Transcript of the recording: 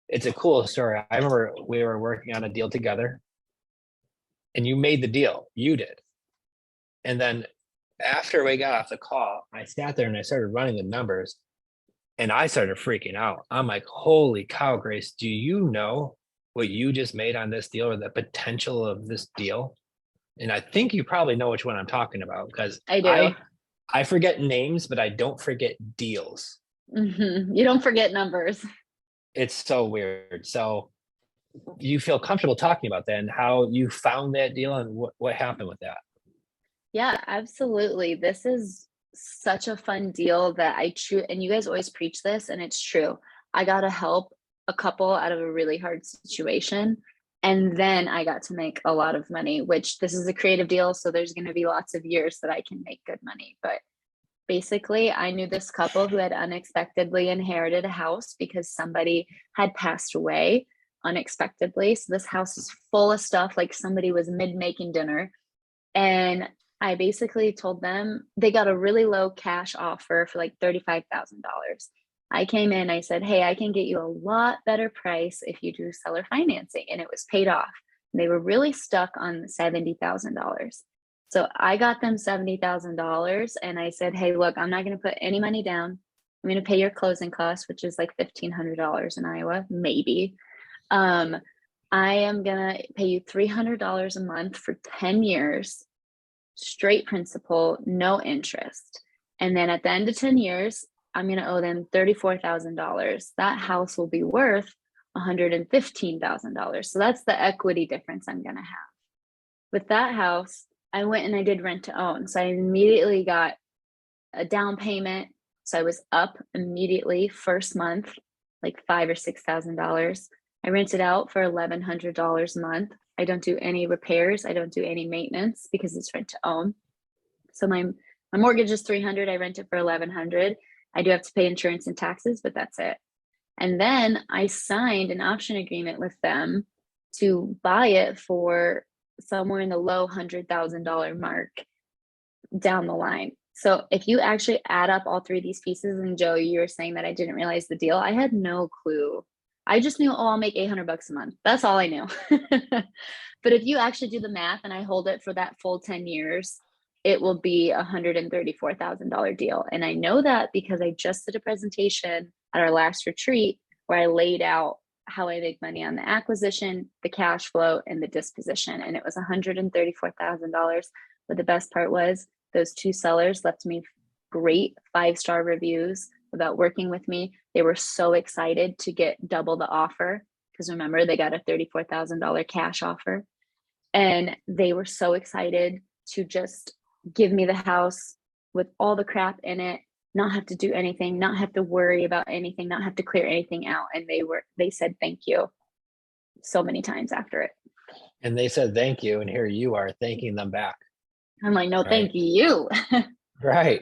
it's a cool story. I remember we were working on a deal together and you made the deal. You did. And then after we got off the call, I sat there and I started running the numbers and I started freaking out. I'm like, holy cow, Grace, do you know what you just made on this deal or the potential of this deal? And I think you probably know which one I'm talking about because I do. I forget names, but I don't forget deals. You don't forget numbers. It's so weird. So you feel comfortable talking about that and how you found that deal and what happened with that. Yeah, absolutely. This is such a fun deal that I true and you guys always preach this and it's true. I got to help a couple out of a really hard situation and then I got to make a lot of money, which this is a creative deal, so there's going to be lots of years that I can make good money. But basically, I knew this couple who had unexpectedly inherited a house because somebody had passed away unexpectedly. So this house is full of stuff, like somebody was mid making dinner. And I basically told them they got a really low cash offer for like $35,000. I came in, I said, hey, I can get you a lot better price if you do seller financing. And it was paid off. They were really stuck on $70,000. So I got them $70,000 and I said, hey, look, I'm not going to put any money down. I'm going to pay your closing costs, which is like $1,500 in Iowa, maybe. Um, I am going to pay you $300 a month for 10 years, straight principal, no interest. And then at the end of 10 years, I'm going to owe them $34,000. That house will be worth $115,000. So that's the equity difference I'm going to have. With that house, I went and I did rent to own. So I immediately got a down payment. So I was up immediately first month, like $5,000 or $6,000. I rented out for $1,100 a month. I don't do any repairs. I don't do any maintenance because it's rent to own. So my mortgage is 300. I rent it for 1,100. I do have to pay insurance and taxes, but that's it. And then I signed an option agreement with them to buy it for somewhere in the low $100,000 mark down the line. So if you actually add up all three of these pieces, and Joe, you were saying that I didn't realize the deal. I had no clue. I just knew, oh, I'll make $800 a month. That's all I knew. But if you actually do the math and I hold it for that full 10 years, it will be a $134,000 deal. And I know that because I just did a presentation at our last retreat where I laid out how I make money on the acquisition, the cash flow, and the disposition. And it was $134,000. But the best part was those two sellers left me great 5-star reviews about working with me. They were so excited to get double the offer because remember, they got a $34,000 cash offer. And they were so excited to just give me the house with all the crap in it, not have to do anything, not have to worry about anything, not have to clear anything out. And they said thank you so many times after it. And they said thank you, and here you are thanking them back, I'm like, no, right? thank you. Right.